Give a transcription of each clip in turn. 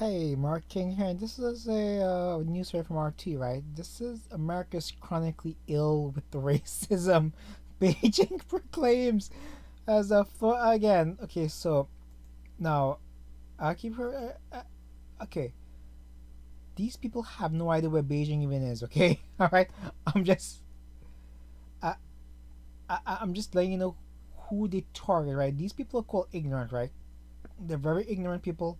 Hey, MarkKing here. This is a news story from RT, right? This is America's chronically ill with the racism. Beijing proclaims as a again. Okay, so now I keep her. Okay, these people have no idea where Beijing even is. Okay, all right. I'm just I, I'm just letting you know who they target, right? These people are called ignorant, right? They're very ignorant people.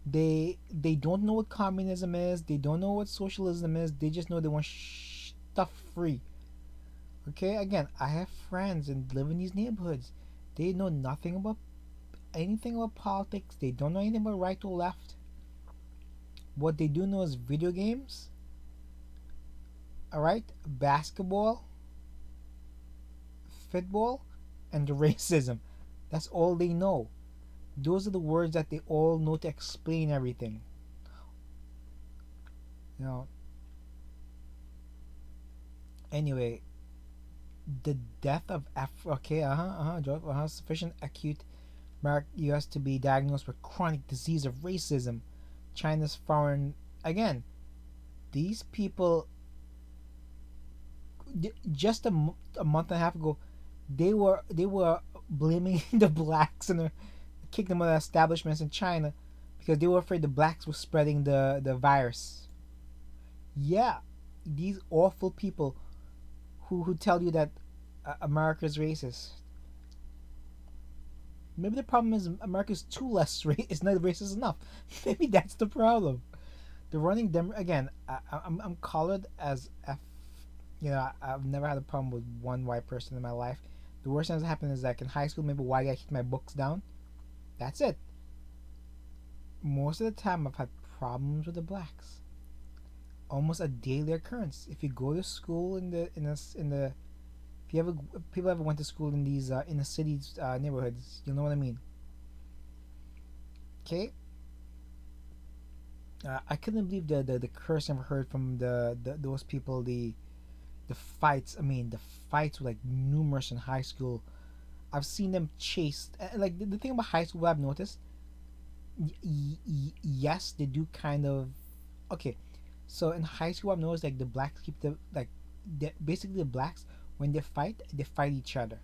They don't know what communism is. They don't know what socialism is. They just know they want stuff free. Okay, again, I have friends and live in these neighborhoods. They know nothing about anything about politics. They don't know anything about right or left. What they do know is video games. All right, basketball, football, and racism. That's all they know. Those are the words that they all know to explain everything. You know. Anyway, the death of okay, sufficient acute mark US to be diagnosed with chronic disease of racism. China's foreign again. These people just a month and a half ago, they were blaming the blacks and kicked them out of establishments in China because they were afraid the blacks were spreading the virus. Yeah, these awful people who tell you that America's racist. Maybe the problem is America's too less it's not racist enough. Maybe that's the problem. They're running them again. I'm colored as F. You know, I've never had a problem with one white person in my life. The worst thing that's happened is like in high school, maybe a white guy kicked my books down. That's it. Most of the time, I've had problems with the blacks. Almost a daily occurrence. If you go to school in the if you ever people ever went to school in these inner cities neighborhoods, you'll know what I mean. Okay, I couldn't believe the curse I ever heard from those people. The fights. I mean, the fights were like numerous in high school. I've seen them chased. Like the thing about high school, what I've noticed. Yes, they do kind of. Okay, so in high school, I've noticed like the blacks keep basically the blacks when they fight each other.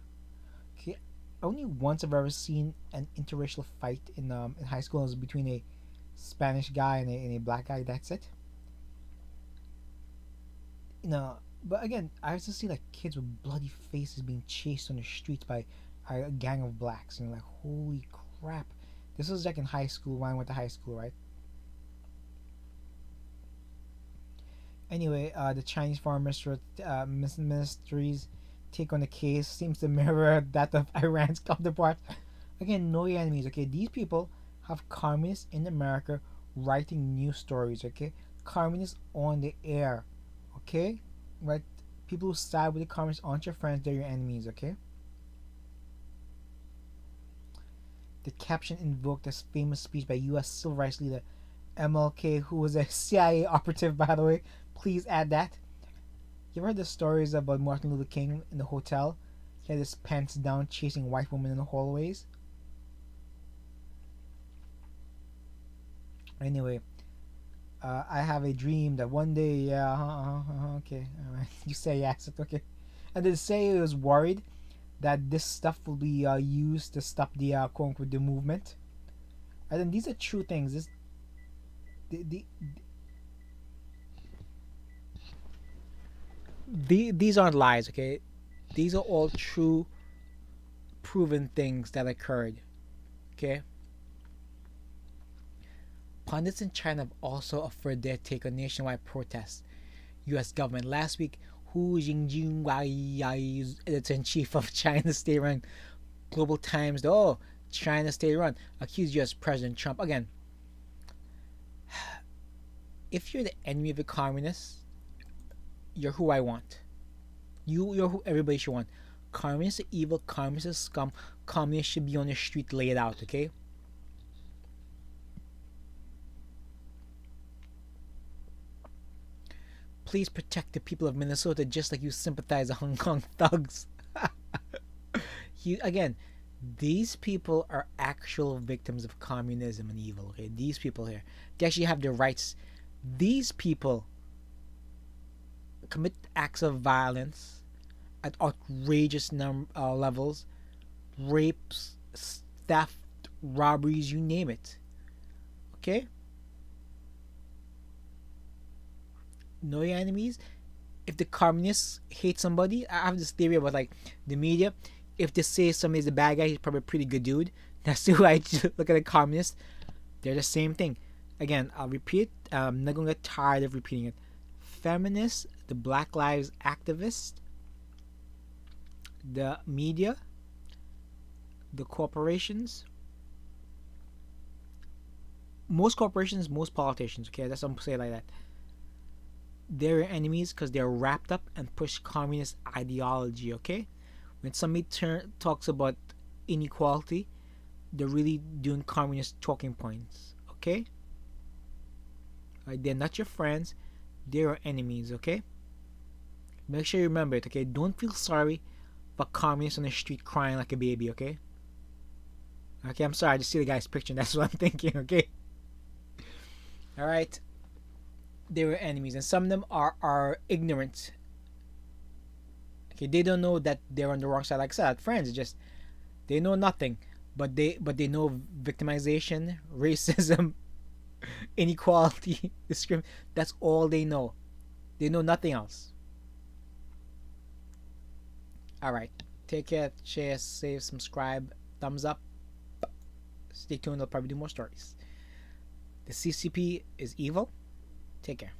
Okay, only once I've ever seen an interracial fight in high school. It was between a Spanish guy and a black guy. That's it. But again, I used to see like kids with bloody faces being chased on the streets by a gang of blacks. Like holy crap! This was like in high school when I went to high school, right? Anyway, the Chinese Foreign Ministry's take on the case seems to mirror that of Iran's counterpart. Again, know your enemies. Okay, these people have communists in America writing news stories. Okay, communists on the air. Okay, right? People who side with the communists aren't your friends; they're your enemies. Okay. The caption invoked a famous speech by U.S. civil rights leader MLK, who was a CIA operative, by the way. Please add that. You ever heard the stories about Martin Luther King in the hotel? He had his pants down chasing white women in the hallways. Anyway, I have a dream that one day, yeah, okay, alright, you say yes, okay. And they say he was worried that this stuff will be used to stop the quote unquote the movement. And then these are true things. The, these aren't lies, okay? These are all true, proven things that occurred, okay? Pundits in China have also offered their take on nationwide protests. U.S. government last week, Hu Jingjing, editor-in-chief of China's state-run Global Times, China state-run, accused U.S. President Trump again. If you're the enemy of the communists, you're who I want. You're who everybody should want. Communists are evil. Communists are scum. Communists should be on the street laid out. Okay. Please protect the people of Minnesota just like you sympathize with Hong Kong thugs. Again, These people are actual victims of communism and evil. Okay, these people here, they actually have their rights. These people commit acts of violence at outrageous levels, rapes, theft, robberies, you name it. Okay, know your enemies. If the communists hate somebody, I have this theory about like the media. If they say somebody's a bad guy, he's probably a pretty good dude. That's the way I look at the communists. They're the same thing. Again, I'll repeat. I'm not gonna get tired of repeating it. Feminists, the Black Lives activists, the media, the corporations, most corporations, most politicians. Okay, that's what I'm gonna say it like that. They're your enemies because they're wrapped up and push communist ideology. Okay, when somebody talks about inequality, they're really doing communist talking points. Okay, they're not your friends; they're your enemies. Okay, make sure you remember it. Okay, don't feel sorry for communists on the street crying like a baby. Okay. Okay, I'm sorry. I just see the guy's picture. And that's what I'm thinking. Okay. All right. They were enemies, and some of them are ignorant. Okay, they don't know that they're on the wrong side. Like I said, friends, just they know nothing, but they know victimization, racism, inequality, discrimination. That's all they know. They know nothing else. All right, take care, share, save, subscribe, thumbs up. Stay tuned. I'll probably do more stories. The CCP is evil. Take care.